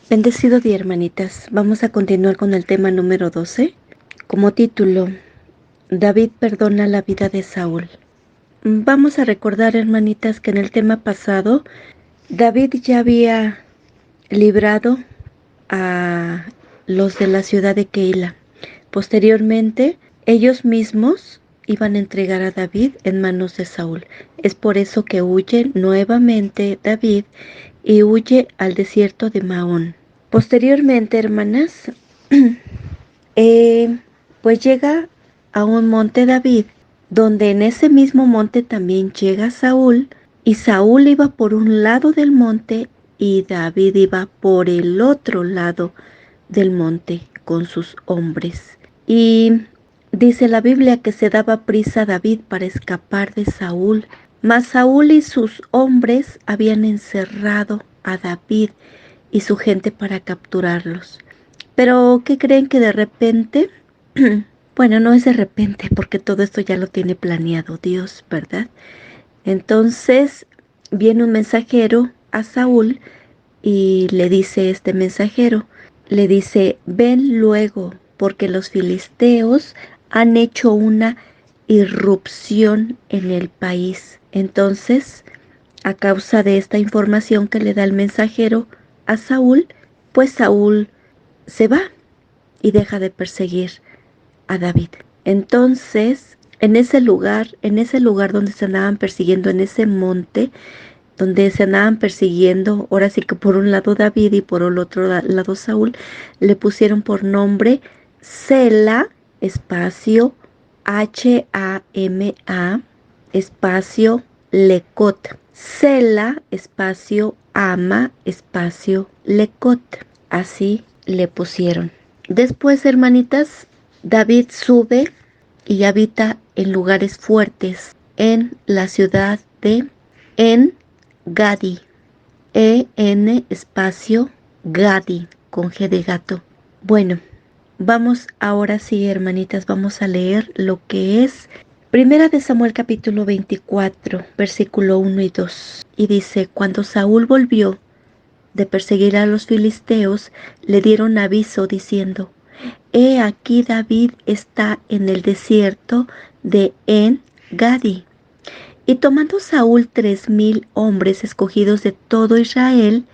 Bendecido día, hermanitas. Vamos a continuar con el tema número 12. Como título, David perdona la vida de Saúl. Vamos a recordar, hermanitas, que en el tema pasado, David ya había librado a los de la ciudad de Keila. Posteriormente, ellos mismos iban a entregar a David en manos de Saúl. Es por eso que huye nuevamente David y huye al desierto de Maón. Posteriormente, hermanas, pues llega a un monte David, donde en ese mismo monte también llega Saúl, y Saúl iba por un lado del monte y David iba por el otro lado del monte con sus hombres. Y dice la Biblia que se daba prisa David para escapar de Saúl, mas Saúl y sus hombres habían encerrado a David y su gente para capturarlos. Pero, ¿qué creen que de repente? Bueno, no es de repente, porque todo esto ya lo tiene planeado Dios, ¿verdad? Entonces viene un mensajero a Saúl y le dice este mensajero, le dice, ven luego, porque los filisteos han hecho una irrupción en el país. Entonces, a causa de esta información que le da el mensajero a Saúl, pues Saúl se va y deja de perseguir a David. Entonces, en ese lugar donde se andaban persiguiendo, en ese monte, donde se andaban persiguiendo, ahora sí que por un lado David y por el otro lado Saúl, le pusieron por nombre Sela, espacio, H-A-M-A, espacio, Lecot. Sela, espacio, Ama, espacio, Lecot. Así le pusieron. Después, hermanitas, David sube y habita en lugares fuertes en la ciudad de En-Gadi. E-N espacio Gadi con G de gato. Bueno, vamos ahora sí, hermanitas, vamos a leer lo que es Primera de Samuel capítulo 24, versículo 1 y 2. Y dice, cuando Saúl volvió de perseguir a los filisteos, le dieron aviso diciendo, he aquí David está en el desierto de En-Gadi. Y tomando Saúl 3000 hombres escogidos de todo Israel,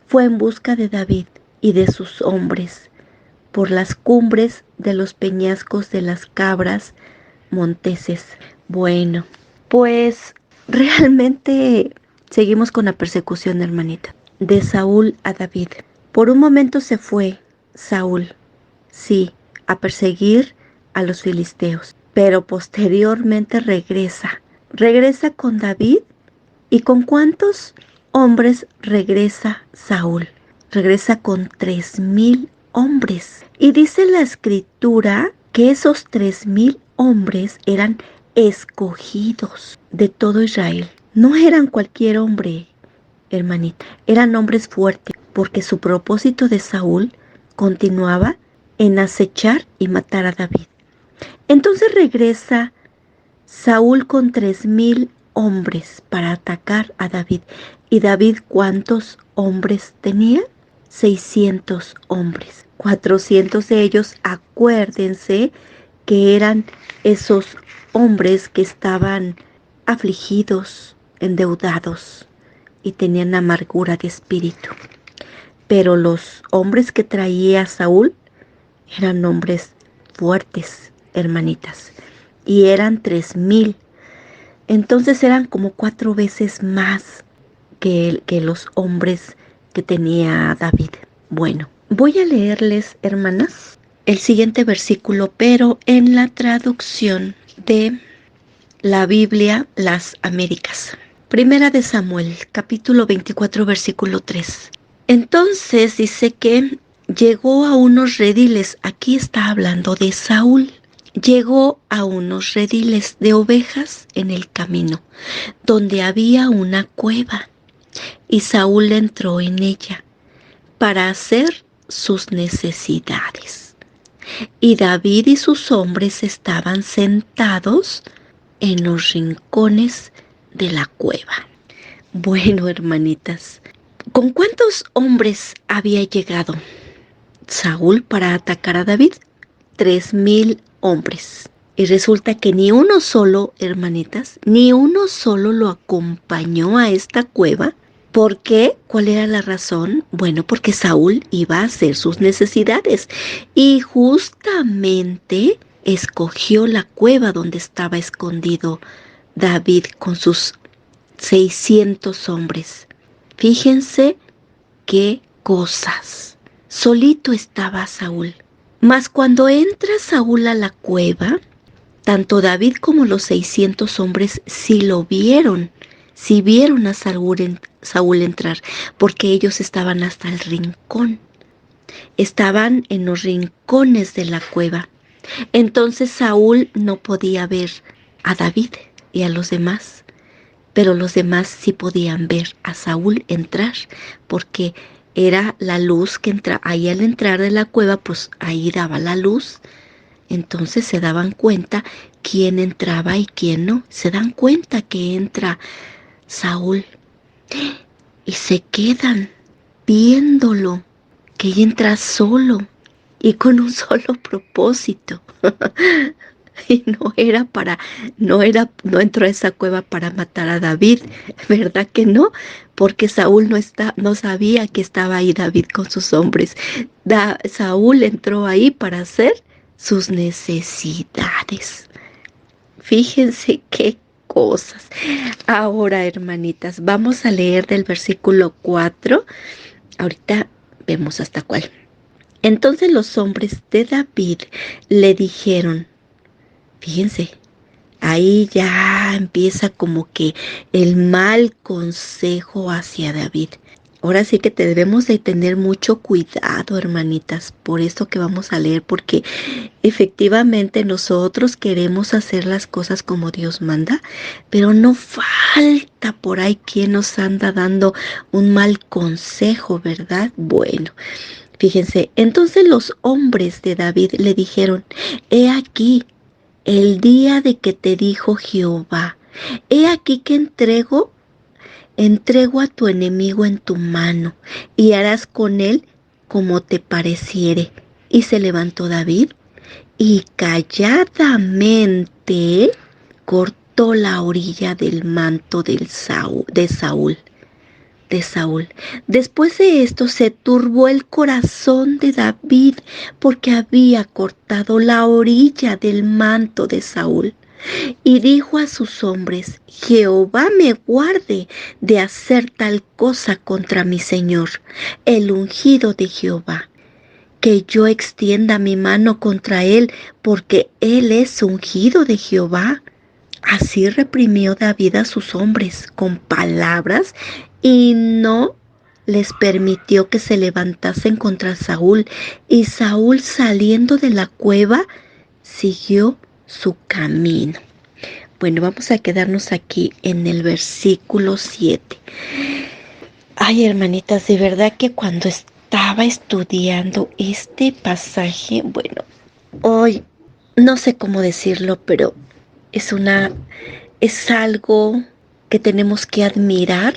fue en busca de David y de sus hombres por las cumbres de los peñascos de las cabras monteses. Bueno, pues realmente seguimos con la persecución, hermanita, de Saúl a David. Por un momento se fue Saúl, sí, a perseguir a los filisteos, pero posteriormente regresa con David. ¿Y con cuántos hombres regresa Saúl? Regresa con 3000 hombres. Y dice la escritura que esos 3000 hombres eran escogidos de todo Israel. No eran cualquier hombre, hermanita. Eran hombres fuertes, porque su propósito de Saúl continuaba en acechar y matar a David. Entonces regresa Saúl con 3000 hombres para atacar a David. ¿Y David cuántos hombres tenía? 600 hombres. 400 de ellos, acuérdense que eran esos hombres que estaban afligidos, endeudados y tenían amargura de espíritu. Pero los hombres que traía Saúl eran hombres fuertes, hermanitas, y eran 3000. Entonces eran como 4 veces más que los hombres que tenía David. Bueno, voy a leerles, hermanas, el siguiente versículo, pero en la traducción de la Biblia Las Américas. Primera de Samuel, capítulo 24, versículo 3. Entonces dice que llegó a unos rediles, aquí está hablando de Saúl. Llegó a unos rediles de ovejas en el camino, donde había una cueva, y Saúl entró en ella para hacer sus necesidades. Y David y sus hombres estaban sentados en los rincones de la cueva. Bueno, hermanitas, ¿Con cuántos hombres había llegado Saúl para atacar a David? 3,000 hombres. Y resulta que ni uno solo, hermanitas, ni uno solo lo acompañó a esta cueva. ¿Por qué? ¿Cuál era la razón? Bueno, porque Saúl iba a hacer sus necesidades y justamente escogió la cueva donde estaba escondido David con sus 600 hombres. Fíjense qué cosas. Solito estaba Saúl. Mas cuando entra Saúl a la cueva, tanto David como los 600 hombres sí vieron a Saúl entrar, porque ellos estaban hasta el rincón, estaban en los rincones de la cueva. Entonces Saúl no podía ver a David y a los demás, pero los demás sí podían ver a Saúl entrar, porque era la luz que entra ahí al entrar de la cueva, pues ahí daba la luz. Entonces se daban cuenta quién entraba y quién no. Se dan cuenta que entra Saúl y se quedan viéndolo, que entra solo y con un solo propósito. Y no entró a esa cueva para matar a David, ¿verdad que no? Porque Saúl no sabía que estaba ahí David con sus hombres. Saúl entró ahí para hacer sus necesidades. Fíjense qué cosas. Ahora, hermanitas, vamos a leer del versículo 4. Ahorita vemos hasta cuál. Entonces los hombres de David le dijeron, fíjense, ahí ya empieza como que el mal consejo hacia David. Ahora sí que debemos de tener mucho cuidado, hermanitas, por esto que vamos a leer, porque efectivamente nosotros queremos hacer las cosas como Dios manda, pero no falta por ahí quien nos anda dando un mal consejo, ¿verdad? Bueno, fíjense, entonces los hombres de David le dijeron, he aquí, el día de que te dijo Jehová, he aquí que entrego a tu enemigo en tu mano, y harás con él como te pareciere. Y se levantó David, y calladamente cortó la orilla del manto de Saúl. Después de esto se turbó el corazón de David porque había cortado la orilla del manto de Saúl. Y dijo a sus hombres, Jehová me guarde de hacer tal cosa contra mi Señor, el ungido de Jehová, que yo extienda mi mano contra él, porque él es ungido de Jehová. Así reprimió David a sus hombres con palabras y no les permitió que se levantasen contra Saúl. Y Saúl, saliendo de la cueva, siguió su camino. Bueno, vamos a quedarnos aquí en el versículo 7. Ay, hermanitas, de verdad que cuando estaba estudiando este pasaje, bueno, hoy no sé cómo decirlo, pero es algo que tenemos que admirar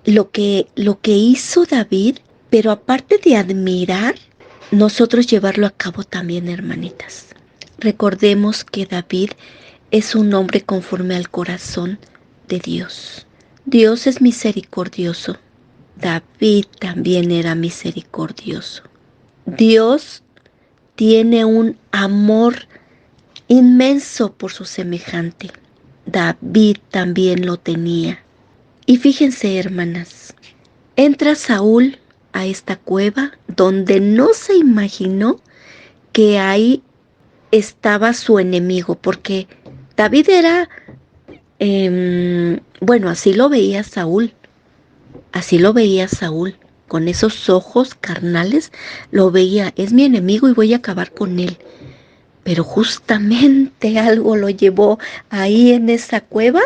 lo que hizo David, pero aparte de admirar, nosotros llevarlo a cabo también, hermanitas. Recordemos que David es un hombre conforme al corazón de Dios. Dios es misericordioso. David también era misericordioso. Dios tiene un amor inmenso por su semejante. David también lo tenía. Y fíjense, hermanas, entra Saúl a esta cueva donde no se imaginó que ahí estaba su enemigo, porque David era, bueno, así lo veía Saúl, con esos ojos carnales, lo veía, es mi enemigo y voy a acabar con él. Pero justamente algo lo llevó ahí en esa cueva,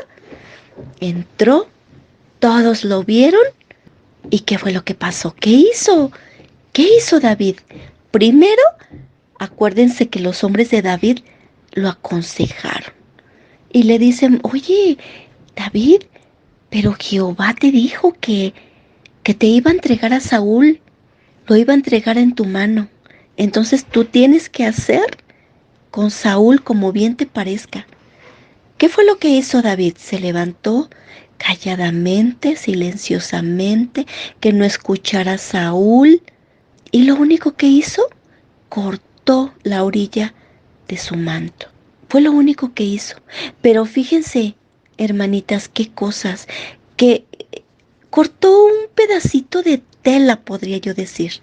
entró, todos lo vieron. ¿Y qué fue lo que pasó? ¿Qué hizo? ¿Qué hizo David? Primero, acuérdense que los hombres de David lo aconsejaron y le dicen, oye, David, pero Jehová te dijo que te iba a entregar a Saúl, lo iba a entregar en tu mano. Entonces tú tienes que hacer con Saúl como bien te parezca. ¿Qué fue lo que hizo David? Se levantó calladamente, silenciosamente, que no escuchara a Saúl. Y lo único que hizo, cortó la orilla de su manto. Fue lo único que hizo. Pero fíjense, hermanitas, qué cosas. Que cortó un pedacito de tela, podría yo decir.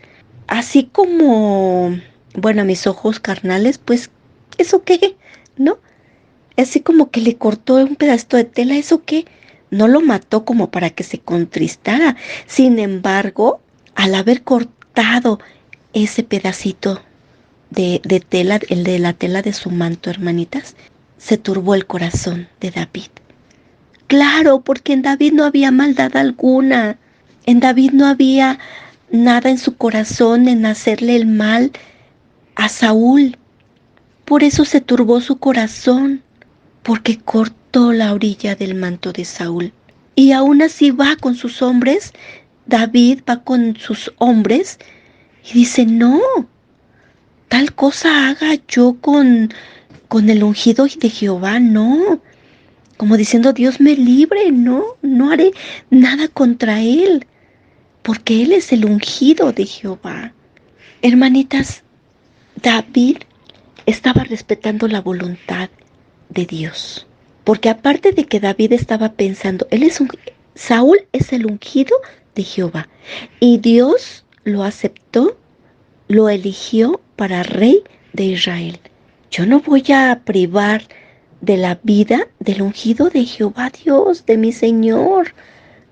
Así como, bueno, a mis ojos carnales, pues, ¿eso qué? ¿No? Así como que le cortó un pedacito de tela, ¿eso qué? No lo mató como para que se contristara. Sin embargo, al haber cortado ese pedacito de tela, el de la tela de su manto, hermanitas, se turbó el corazón de David. Claro, porque en David no había maldad alguna. En David no había nada en su corazón en hacerle el mal a Saúl. Por eso se turbó su corazón, porque cortó la orilla del manto de Saúl. Y aún así va con sus hombres, David va con sus hombres y dice, no, tal cosa haga yo con el ungido de Jehová, no. Como diciendo, Dios me libre, no haré nada contra él, porque él es el ungido de Jehová. Hermanitas, David estaba respetando la voluntad de Dios. Porque aparte de que David estaba pensando, Saúl es el ungido de Jehová. Y Dios lo aceptó, lo eligió para rey de Israel. Yo no voy a privar de la vida del ungido de Jehová Dios, de mi Señor.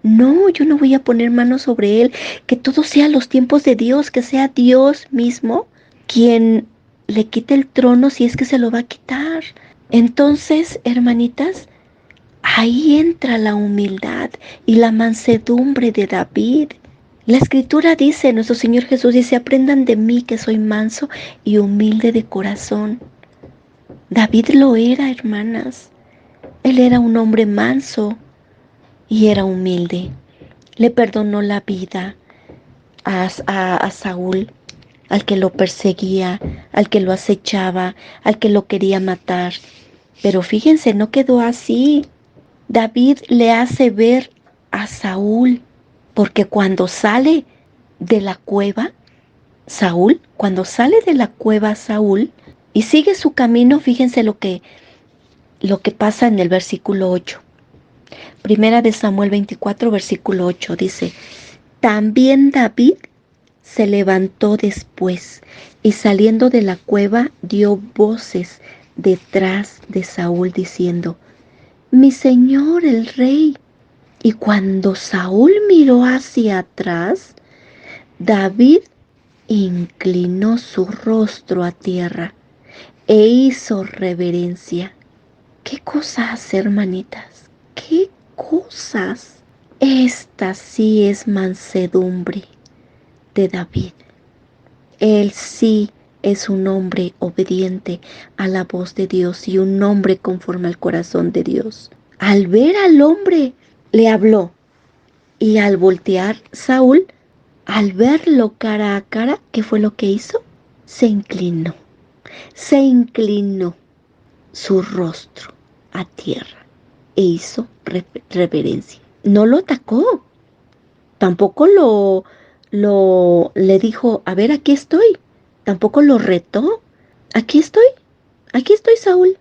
No, yo no voy a poner manos sobre él. Que todo sea los tiempos de Dios, que sea Dios mismo quien le quite el trono si es que se lo va a quitar. Entonces, hermanitas, ahí entra la humildad y la mansedumbre de David. La escritura dice, nuestro Señor Jesús dice, aprendan de mí que soy manso y humilde de corazón. David lo era, hermanas. Él era un hombre manso y era humilde. Le perdonó la vida a Saúl, al que lo perseguía, al que lo acechaba, al que lo quería matar. Pero fíjense, no quedó así. David le hace ver a Saúl, porque cuando sale de la cueva, cuando sale de la cueva Saúl y sigue su camino, fíjense lo que pasa en el versículo 8. Primera de Samuel 24, versículo 8 dice, también David se levantó después y saliendo de la cueva dio voces detrás de Saúl diciendo, mi señor el rey. Y cuando Saúl miró hacia atrás, David inclinó su rostro a tierra e hizo reverencia. ¿Qué cosas, hermanitas? ¿Qué cosas? Esta sí es mansedumbre de David. Él sí es un hombre obediente a la voz de Dios y un hombre conforme al corazón de Dios. Al ver al hombre, le habló. Y al voltear Saúl, al verlo cara a cara, ¿qué fue lo que hizo? Se inclinó su rostro a tierra e hizo reverencia. No lo atacó, tampoco le dijo, a ver, aquí estoy. Tampoco lo retó. Aquí estoy, Saúl.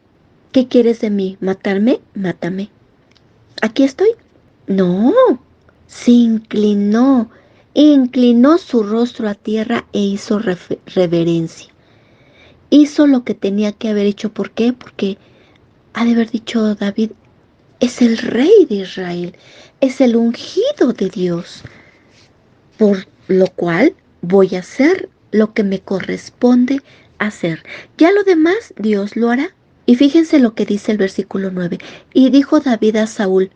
¿Qué quieres de mí? ¿Matarme? Mátame. Aquí estoy. No, se inclinó su rostro a tierra e hizo reverencia. Hizo lo que tenía que haber hecho. ¿Por qué? Porque ha de haber dicho David, es el rey de Israel, es el ungido de Dios, por lo cual voy a hacer lo que me corresponde hacer. Ya lo demás Dios lo hará. Y fíjense lo que dice el versículo 9. Y dijo David a Saúl,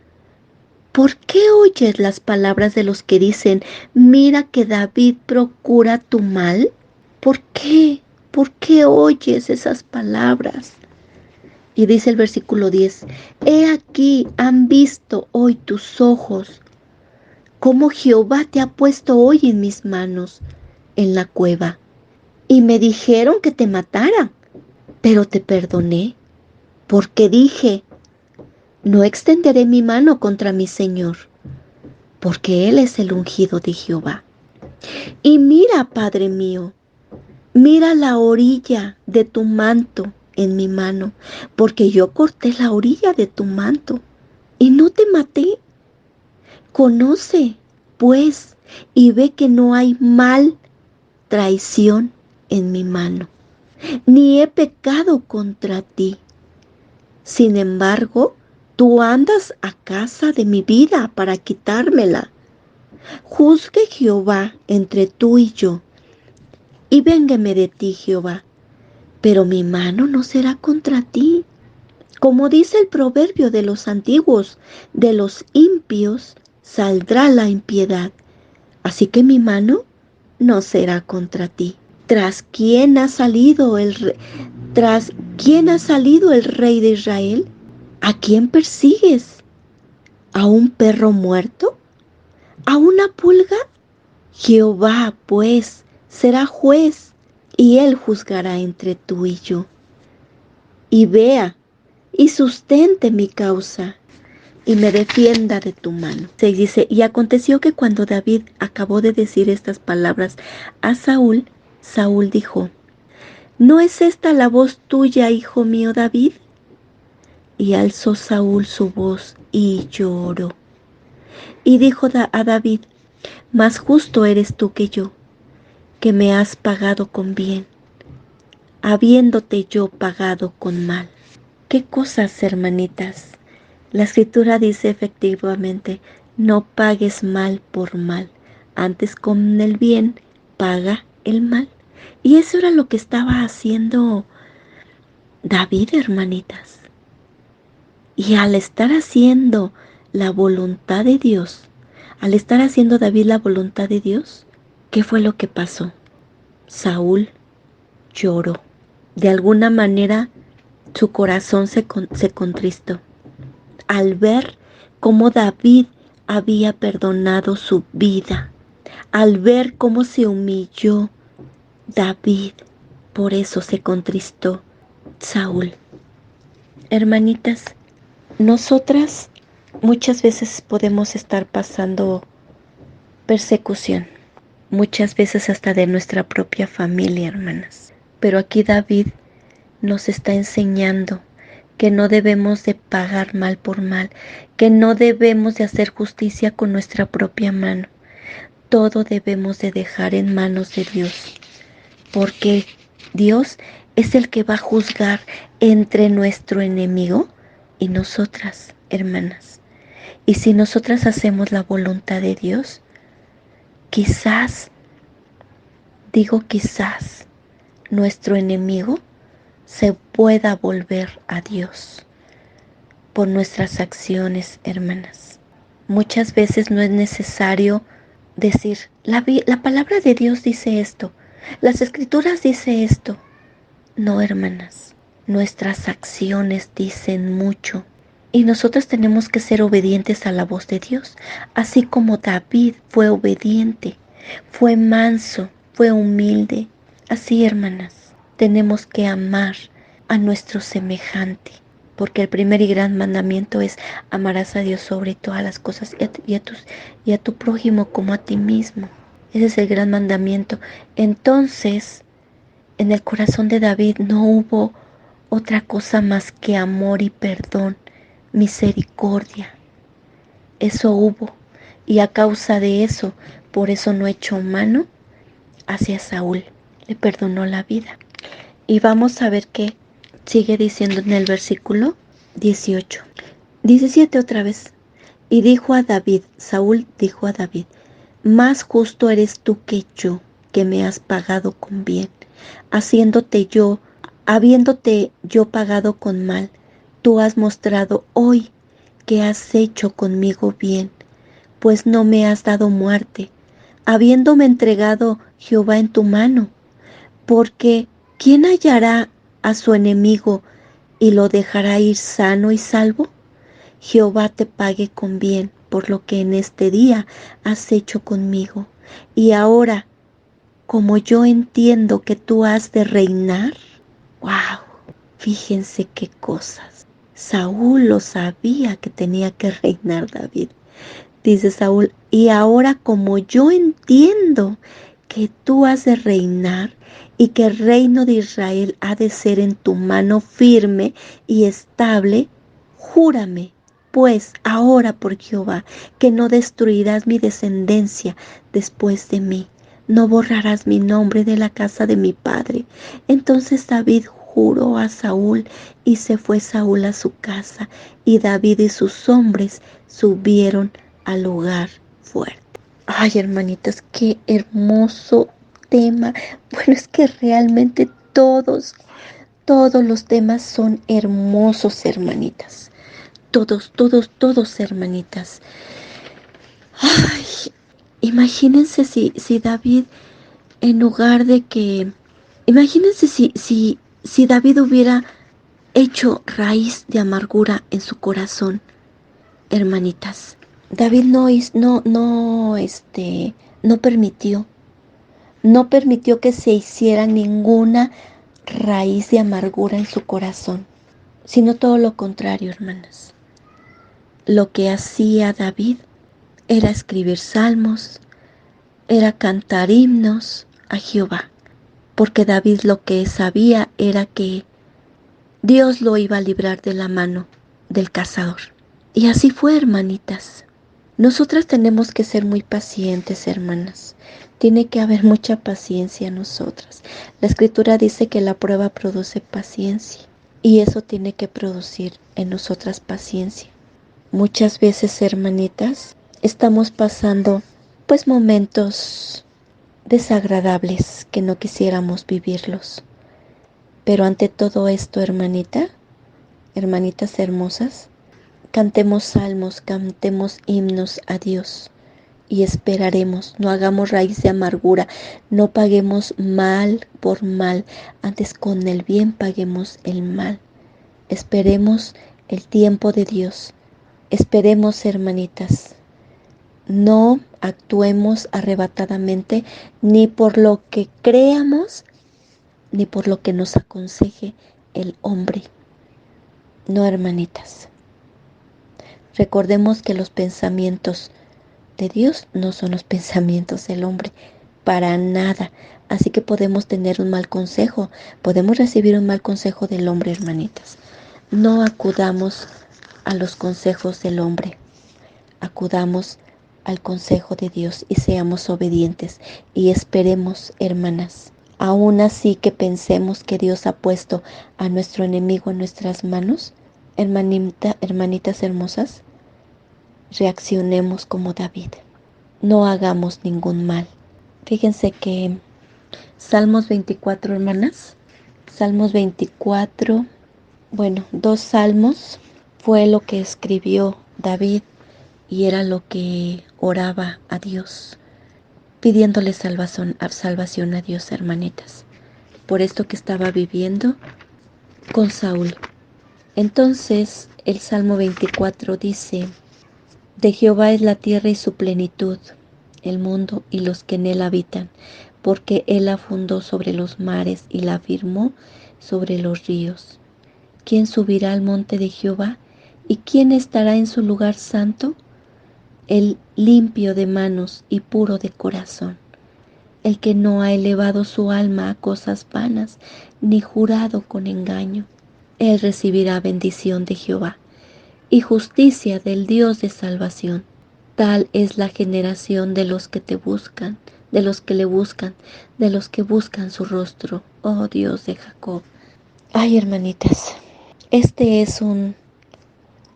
¿por qué oyes las palabras de los que dicen, mira que David procura tu mal? ¿Por qué? ¿Por qué oyes esas palabras? Y dice el versículo 10, he aquí han visto hoy tus ojos cómo Jehová te ha puesto hoy en mis manos en la cueva. Y me dijeron que te matara, pero te perdoné, porque dije, no extenderé mi mano contra mi Señor, porque Él es el ungido de Jehová. Y mira, Padre mío, mira la orilla de tu manto en mi mano, porque yo corté la orilla de tu manto y no te maté. Conoce, pues, y ve que no hay mal, traición en mi mano, ni he pecado contra ti. Sin embargo, tú andas a casa de mi vida para quitármela. Juzgue Jehová entre tú y yo, y véngueme de ti, Jehová, pero mi mano no será contra ti. Como dice el proverbio de los antiguos, de los impios saldrá la impiedad, así que mi mano no será contra ti. ¿Tras quién ha salido el rey de Israel? ¿A quién persigues? ¿A un perro muerto? ¿A una pulga? Jehová, pues, será juez, y él juzgará entre tú y yo. Y vea, y sustente mi causa, y me defienda de tu mano. Se dice, y aconteció que cuando David acabó de decir estas palabras a Saúl, Saúl dijo, ¿no es esta la voz tuya, hijo mío David? Y alzó Saúl su voz y lloró. Y dijo a David, más justo eres tú que yo, que me has pagado con bien, habiéndote yo pagado con mal. ¿Qué cosas, hermanitas? La escritura dice efectivamente, no pagues mal por mal, antes con el bien paga el mal. Y eso era lo que estaba haciendo David, hermanitas. Y al estar haciendo la voluntad de Dios, al estar haciendo David la voluntad de Dios, ¿qué fue lo que pasó? Saúl lloró. De alguna manera su corazón se contristó al ver cómo David había perdonado su vida, al ver cómo se humilló David. Por eso se contristó Saúl. Hermanitas, nosotras muchas veces podemos estar pasando persecución, muchas veces hasta de nuestra propia familia, hermanas. Pero aquí David nos está enseñando que no debemos de pagar mal por mal, que no debemos de hacer justicia con nuestra propia mano. Todo debemos de dejar en manos de Dios, porque Dios es el que va a juzgar entre nuestro enemigo y nosotras, hermanas. Y si nosotras hacemos la voluntad de Dios, quizás, digo quizás, nuestro enemigo se pueda volver a Dios por nuestras acciones, hermanas. Muchas veces no es necesario decir, la palabra de Dios dice esto, las escrituras dice esto. No, hermanas, nuestras acciones dicen mucho. Y nosotros tenemos que ser obedientes a la voz de Dios, así como David fue obediente, fue manso, fue humilde. Así, hermanas, tenemos que amar a nuestro semejante, porque el primer y gran mandamiento es amarás a Dios sobre todas las cosas y a tu prójimo como a ti mismo. Ese es el gran mandamiento. Entonces, en el corazón de David no hubo otra cosa más que amor y perdón, misericordia. Eso hubo. Y a causa de eso, por eso no echó mano hacia Saúl. Le perdonó la vida. Y vamos a ver qué sigue diciendo en el versículo 18. 17 otra vez. Y dijo a David, Saúl dijo a David, más justo eres tú que yo, que me has pagado con bien, habiéndote yo pagado con mal. Tú has mostrado hoy que has hecho conmigo bien, pues no me has dado muerte, habiéndome entregado Jehová en tu mano. Porque ¿quién hallará a su enemigo y lo dejará ir sano y salvo? Jehová te pague con bien por lo que en este día has hecho conmigo. Y ahora, como yo entiendo que tú has de reinar, wow, fíjense qué cosas. Saúl lo sabía que tenía que reinar David. Dice Saúl, y ahora como yo entiendo que tú has de reinar y que el reino de Israel ha de ser en tu mano firme y estable, júrame, pues ahora por Jehová, que no destruirás mi descendencia después de mí, no borrarás mi nombre de la casa de mi padre. Entonces David juró a Saúl y se fue Saúl a su casa, y David y sus hombres subieron al lugar fuerte. Ay, hermanitas, qué hermoso tema. Bueno, es que realmente todos los temas son hermosos, hermanitas. Todos, hermanitas. Ay, imagínense si David, en lugar de que, imagínense si David hubiera hecho raíz de amargura en su corazón, hermanitas. David no permitió que se hiciera ninguna raíz de amargura en su corazón, sino todo lo contrario, hermanas. Lo que hacía David era escribir salmos, era cantar himnos a Jehová, porque David lo que sabía era que Dios lo iba a librar de la mano del cazador. Y así fue, hermanitas. Nosotras tenemos que ser muy pacientes, hermanas. Tiene que haber mucha paciencia en nosotras. La escritura dice que la prueba produce paciencia y eso tiene que producir en nosotras paciencia. Muchas veces, hermanitas, estamos pasando pues momentos desagradables que no quisiéramos vivirlos. Pero ante todo esto, hermanitas hermosas, cantemos salmos, cantemos himnos a Dios y esperaremos. No hagamos raíz de amargura, no paguemos mal por mal, antes con el bien paguemos el mal. Esperemos el tiempo de Dios. Esperemos, hermanitas. No actuemos arrebatadamente ni por lo que creamos, ni por lo que nos aconseje el hombre. No, hermanitas. Recordemos que los pensamientos de Dios no son los pensamientos del hombre, para nada. Así que podemos tener un mal consejo, podemos recibir un mal consejo del hombre, hermanitas. No acudamos a los consejos del hombre, acudamos al consejo de Dios y seamos obedientes y esperemos, hermanas. Aún así que pensemos que Dios ha puesto a nuestro enemigo en nuestras manos, hermanitas hermosas, reaccionemos como David. No hagamos ningún mal. Fíjense que Salmos 24, hermanas. Salmos 24, bueno, 2 salmos fue lo que escribió David y era lo que oraba a Dios, pidiéndole salvación a Dios, hermanitas, por esto que estaba viviendo con Saúl. Entonces, el Salmo 24 dice: de Jehová es la tierra y su plenitud, el mundo y los que en él habitan, porque él la fundó sobre los mares y la firmó sobre los ríos. ¿Quién subirá al monte de Jehová? ¿Y quién estará en su lugar santo? El limpio de manos y puro de corazón, el que no ha elevado su alma a cosas vanas, ni jurado con engaño. Él recibirá bendición de Jehová y justicia del Dios de salvación. Tal es la generación de los que te buscan, de los que le buscan, de los que buscan su rostro, oh Dios de Jacob. Ay, hermanitas, este es un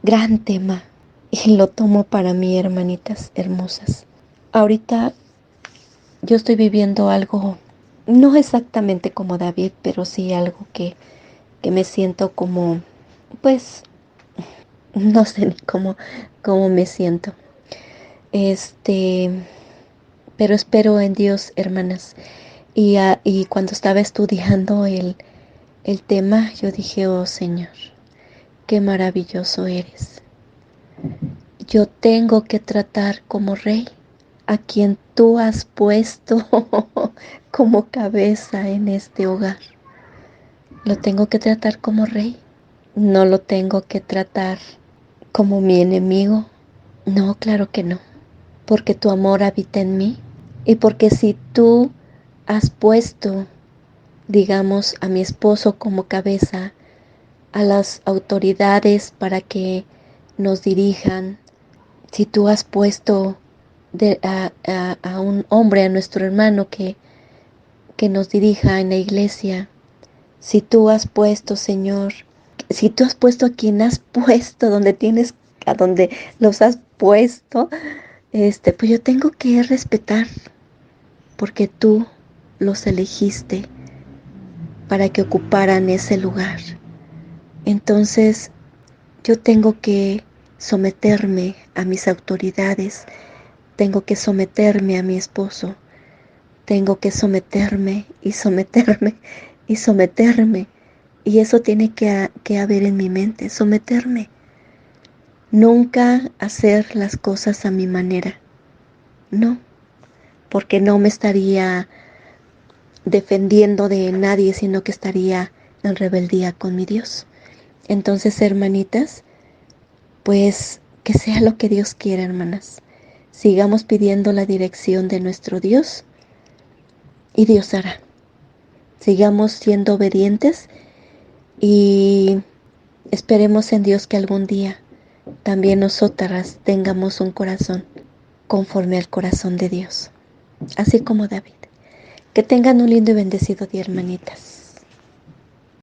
gran tema y lo tomo para mí, hermanitas hermosas. Ahorita yo estoy viviendo algo, no exactamente como David, pero sí algo que me siento como, pues, no sé ni cómo me siento. Pero espero en Dios, hermanas. Y cuando estaba estudiando el tema, yo dije: oh Señor, qué maravilloso eres. yo tengo que tratar como rey a quien tú has puesto como cabeza en este hogar. Lo tengo que tratar como rey. No lo tengo que tratar como mi enemigo. No, claro que no. Porque tu amor habita en mí. Y porque si tú has puesto, digamos, a mi esposo como cabeza, a las autoridades para que nos dirijan, si tú has puesto a un hombre, a nuestro hermano que nos dirija en la iglesia, si tú has puesto, Señor, si tú has puesto a quien has puesto, donde tienes, a donde los has puesto, pues yo tengo que respetar, porque tú los elegiste para que ocuparan ese lugar. Entonces, yo tengo que someterme a mis autoridades, tengo que someterme a mi esposo, tengo que someterme y someterme y someterme. Y eso tiene que haber en mi mente, someterme. Nunca hacer las cosas a mi manera. No, porque no me estaría defendiendo de nadie, sino que estaría en rebeldía con mi Dios. Entonces, hermanitas, pues que sea lo que Dios quiera, hermanas. Sigamos pidiendo la dirección de nuestro Dios y Dios hará. Sigamos siendo obedientes y esperemos en Dios que algún día también nosotras tengamos un corazón conforme al corazón de Dios, así como David. Que tengan un lindo y bendecido día, hermanitas.